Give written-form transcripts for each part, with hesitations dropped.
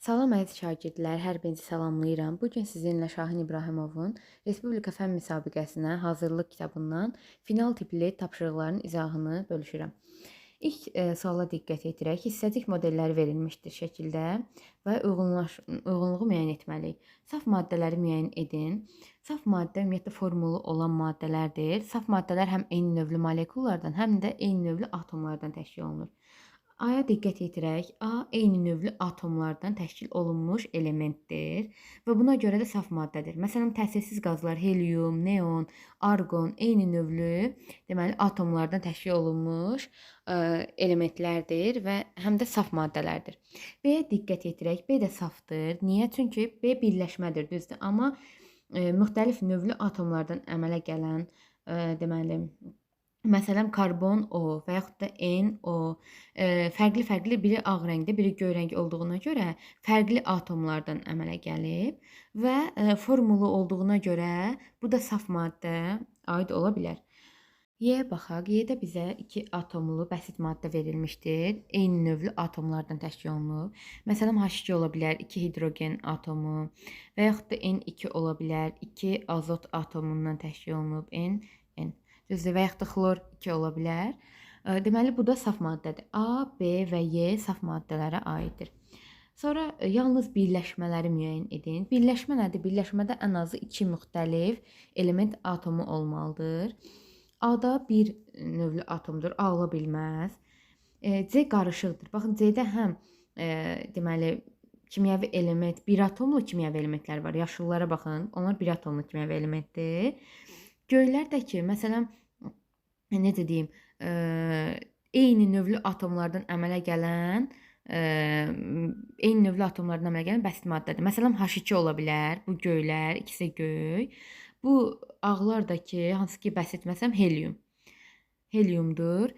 Salam əziz şagirdlər, hər birinizi salamlayıram. Bu gün sizinlə Şahin İbrahimovun Respublika Fənn müsabiqəsinə hazırlıq kitabından final tipli tapşırıqların izahını bölüşürəm. İlk suala diqqət yetirək. Hissəcik modelləri verilmişdir şəkildə və uyğunluğu müəyyən etməliyik. Saf maddələri müəyyən edin. Saf maddə ümumiyyətlə formulu olan maddələrdir. Saf maddələr həm eyni növlü molekullardan, həm də eyni növlü atomlardan təşkil olunur. A-ya diqqət yetirək. A eyni növlü atomlardan təşkil olunmuş elementdir və buna görə də saf maddədir. Məsələn, təsirsiz qazlar helium, neon, arqon eyni növlü, deməli atomlardan təşkil olunmuş elementlərdir və həm də saf maddələrdir. B-yə diqqət yetirək. B də safdır. Niyə? Çünki B birləşmədir, düzdür? Amma müxtəlif növlü atomlardan əmələ gələn, deməli, məsələn, karbon O və yaxud da NO fərqli-fərqli biri ağ rəngdə, biri göy rəng olduğuna görə fərqli atomlardan əmələ gəlib və formulu olduğuna görə bu da saf maddə aid ola bilər. Y-yə baxaq. Y-də bizə 2 atomlu bəsit maddə verilmişdir. Eyni növlü atomlardan təşkil olunub. Məsələn, H2 ola bilər, 2 hidrogen atomu və yaxud da N2 ola bilər, 2 azot atomundan təşkil olunub. N. Düzdür, və yaxud da xlor 2 ola bilər. Deməli, bu da saf maddədir. A, B və Y saf maddələrə aiddir. Sonra yalnız birləşmələri müəyyən edin. Birləşmə nədir? Birləşmədə ən azı 2 müxtəlif element atomu olmalıdır. A-da bir növlü atomdur, A ola bilməz. C qarışıqdır. Baxın, C-də həm deməli kimyəvi element, bir atomlu kimyəvi elementlər var. Yaşıllara baxın, onlar bir atomlu kimyəvi elementdir. Göylərdəki, məsələn, necə deyim, eyni növlü atomlardan əmələ gələn, bəsit maddədir. Məsələn, H2 ola bilər, bu göylər, ikisi göy. Bu ağlardakı, hansı ki bəsit, məsələn, heliumdur.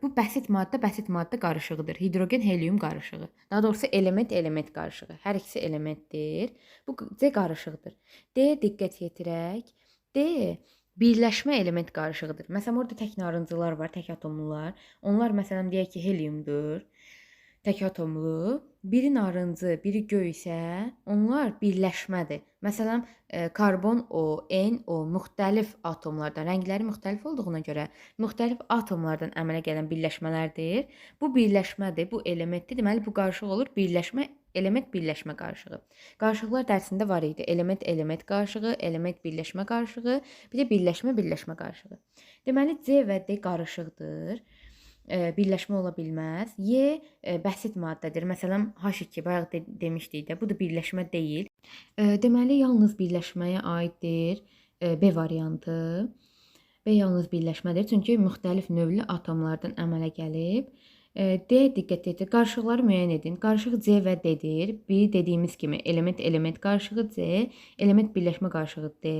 Bu bəsit maddə qarışığıdır. Hidrogen, helium qarışığı. Daha doğrusu element qarışığı. Hər ikisi elementdir. Bu C qarışıqdır. D-yə diqqət yetirək. D birləşmə element qarışığıdır. Məsələn, orada tək narıncılar var, tək atomlular. Onlar məsələn deyək ki, heliumdur. Tək atomlu. Biri narıncı, biri göy isə onlar birləşmədir. Məsələn, karbon O, NO müxtəlif atomlardan, rəngləri müxtəlif olduğuna görə müxtəlif atomlardan əmələ gələn birləşmələrdir. Bu birləşmədir, bu elementdir. Deməli, bu qarışıq olur birləşmə, element birləşmə qarışığı. Qarışıqlar dərsində var idi. Element qarışığı, element birləşmə qarışığı, bir də birləşmə qarışığı. Deməli, C və D qarışıqdır. Birləşmə ola bilməz. Y bəsit maddədir. Məsələn, H2 bayaq demişdik də, bu da birləşmə deyil. Deməli, yalnız birləşməyə aiddir B variantı. B yalnız birləşmədir, çünki müxtəlif növlü atomlardan əmələ gəlib. D diqqət edir. Qarışıqları müəyyən edin. Qarışıq C və D-dir. Bir dediyimiz kimi element qarışığı C, element birləşmə qarışığı D.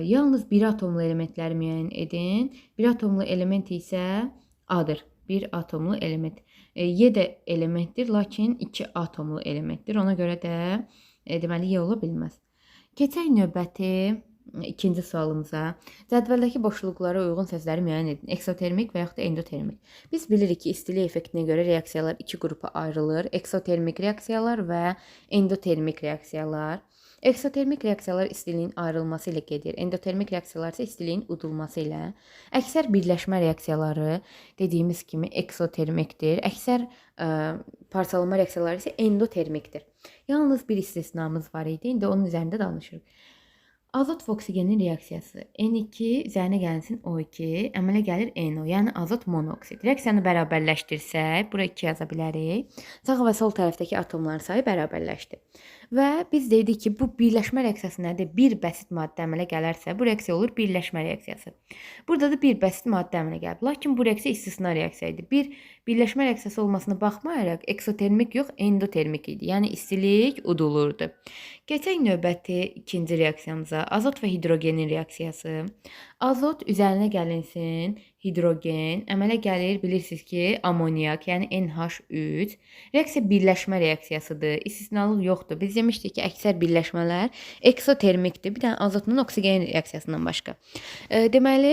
Yalnız bir atomlu elementləri müəyyən edin. Bir atomlu element isə A-dır. Bir atomlu element. Y də elementdir, lakin 2 atomlu elementdir. Ona görə də deməli Y ola bilməz. Keçək növbəti ikinci sualımıza. Cədvəldəki boşluqlara uyğun sözləri müəyyən edin. Eksotermik və yaxud da endotermik. Biz bilirik ki, istilik effektinə görə reaksiyalar 2 qrupa ayrılır. Eksotermik reaksiyalar və endotermik reaksiyalar. Eksotermik reaksiyalar istiliyin ayrılması ilə gedir. Endotermik reaksiyalar isə istiliyin udulması ilə. Əksər birləşmə reaksiyaları dediyimiz kimi eksotermikdir. Əksər parçalanma reaksiyaları isə endotermikdir. Yalnız bir istisnamız var idi. İndi onun üzərində danışırıq. Azot və oksigenin reaksiyası N2 üzərinə gəlsin O2, əmələ gəlir NO, yəni azot monoksid. Reaksiyanı bərabərləşdirsək, bura 2 yaza bilərik. Sağ və sol tərəfdəki atomların sayı bərabərləşdi. Və biz dedik ki, bu birləşmə reaksiyası nədir? Bir bəsit maddə əmələ gələrsə, bu reaksiya olur birləşmə reaksiyası. Burada da bir bəsit maddə əmələ gəlib. Lakin bu reaksiya istisna reaksiya idi. Bir birləşmə reaksiyası olmasına baxmayaraq, eksotermik yox, endotermik idi. Yəni istilik udulurdu. Keçək növbəti ikinci reaksiyamıza. Azot və hidrogenin reaksiyası. Azot üzərinə gəlinsin, hidrogen əmələ gəlir, bilirsiniz ki, amoniak, yəni NH3. Reaksiya birləşmə reaksiyasıdır, istisnalıq yoxdur. Biz demişdik ki, əksər birləşmələr eksotermikdir, bir dənə azotun oksigen reaksiyasından başqa. Deməli,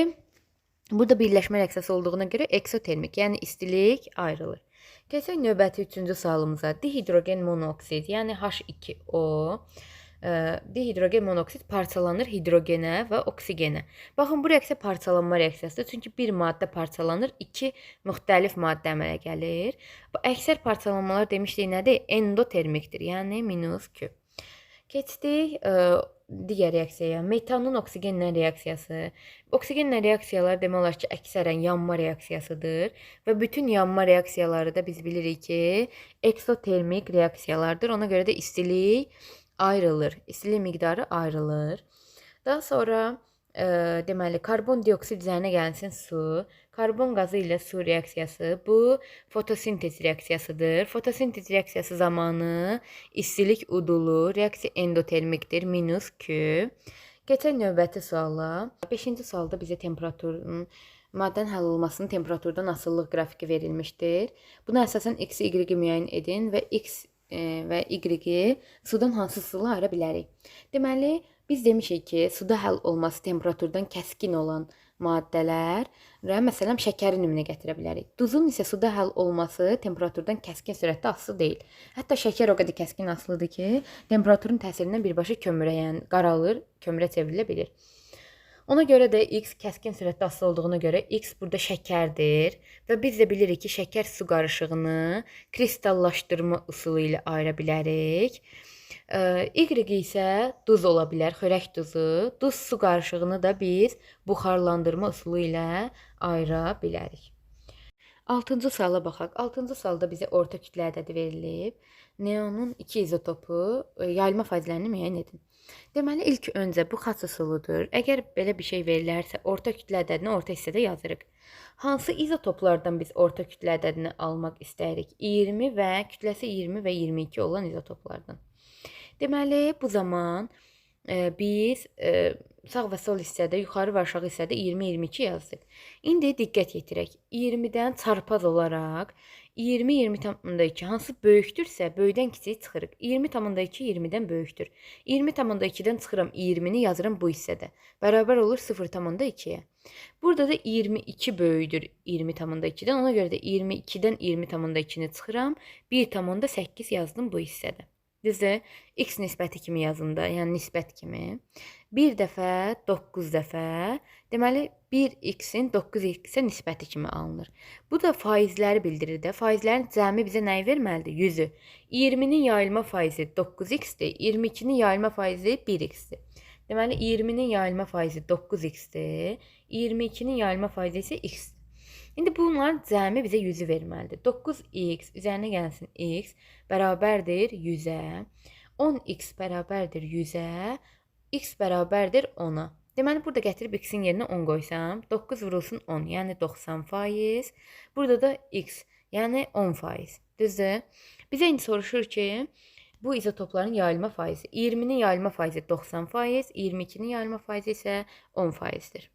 burada birləşmə reaksiyası olduğuna görə eksotermik, yəni istilik ayrılır. Keçək növbəti 3-cü sualımıza. Dihidrogen monoksid, yəni H2O, dihidrogen monoksid parçalanır hidrogenə və oksigenə. Baxın, bu reaksiya parçalanma reaksiyasıdır. Çünki bir maddə parçalanır, iki müxtəlif maddə əmələ gəlir. Bu əksər parçalanmalar demişdik nədir? Endotermikdir, yəni -Q. Keçdik digər reaksiyaya. Metanın oksigenlə reaksiyası. Oksigenlə reaksiyalar demək olar ki, əksərən yanma reaksiyasıdır və bütün yanma reaksiyaları da biz bilirik ki, eksotermik reaksiyalardır. Ona görə də istilik ayrılır. İstilik miqdarı ayrılır. Daha sonra deməli karbon dioksid üzərinə gəlsin su. Karbon qazı ilə su reaksiyası bu fotosintez reaksiyasıdır. Fotosintez reaksiyası zamanı istilik udulur. Reaksiya endotermikdir, -Q. Keçək növbəti suala. 5-ci sualda bizə temperaturun maddənin həll olunmasının temperaturdan asılılıq qrafiki verilmişdir. Buna əsasən x, y müəyyən edin və x və y sudan hansı üsulla ayıra bilərik? Deməli, biz demişik ki, suda həll olması temperaturdan kəskin olan maddələrə, məsələn, şəkəri nümunə gətirə bilərik. Duzun isə suda həll olması temperaturdan kəskin sürətdə asılı deyil. Hətta şəkər o qədər kəskin asılıdır ki, temperaturun təsirindən birbaşa kömürə, yəni qaralır, kömürə çevrilə bilir. Ona görə də x kəskin sürətdə asılı olduğuna görə x burada şəkərdir və biz də bilirik ki, şəkər su qarışığını kristallaşdırma üsulu ilə ayıra bilərik. Y isə duz ola bilər, xörək duzu. Duz su qarışığını da biz buxarlandırma üsulu ilə ayıra bilərik. 6-cı suala baxaq. 6-cı sualda bizə orta kütlə ədədi verilib. Neonun 2 izotopu yayılma faizlərini müəyyən edin. Deməli, ilk öncə bu xaç üsuludur. Əgər belə bir şey verilərsə, orta kütlə ədədini orta hissədə yazırıq. Hansı izotoplardan biz orta kütlə ədədini almaq istəyirik? 20 və kütləsi 20 və 22 olan izotoplardan. Deməli, bu zaman biz sağ və sol hissədə, yuxarı və aşağı hissədə 20-22 yazdıq. İndi diqqət yetirək. 20-dən çarpaz olaraq 20-20,2 hansı böyükdürsə, böyükdən kiçiyi çıxırıq. 20,2 20-dən böyükdür. 20,2-dən çıxıram 20-ni yazıram bu hissədə. Bərabər olur 0,2-yə. Burada da 22 böyükdür 20,2-dən. Ona görə də 22-dən 20,2-ni çıxıram. 1,8 yazdım bu hissədə. Düzdür? X nisbəti kimi yazında, yəni nisbət kimi. Bir dəfə, 9 dəfə. Deməli, 1x-in 9x-ə nisbəti kimi alınır. Bu da faizləri bildirir də. Faizlərin cəmi bizə nəyi verməlidir? 100-ü. 20-nin yayılma faizi 9x-dir. 22-nin yayılma faizi 1x-dir. Deməli, 20-nin yayılma faizi 9x-dir. 22-nin yayılma faizi isə x-dir. İndi bunların cəmi bizə 100-ü verməlidir. 9x üzərinə gəlsin x bərabərdir 100-ə. 10x bərabərdir 100-ə. X bərabərdir 10-a. Deməli, burada gətirib x-in yerinə 10 qoysam, 9 vurulsun 10, yəni 90%. Burada da x, yəni 10%. Düzdür? Bizə indi soruşur ki, bu izotopların yayılma faizi. 20-nin yayılma faizi 90%, 22-nin yayılma faizi isə 10%dir.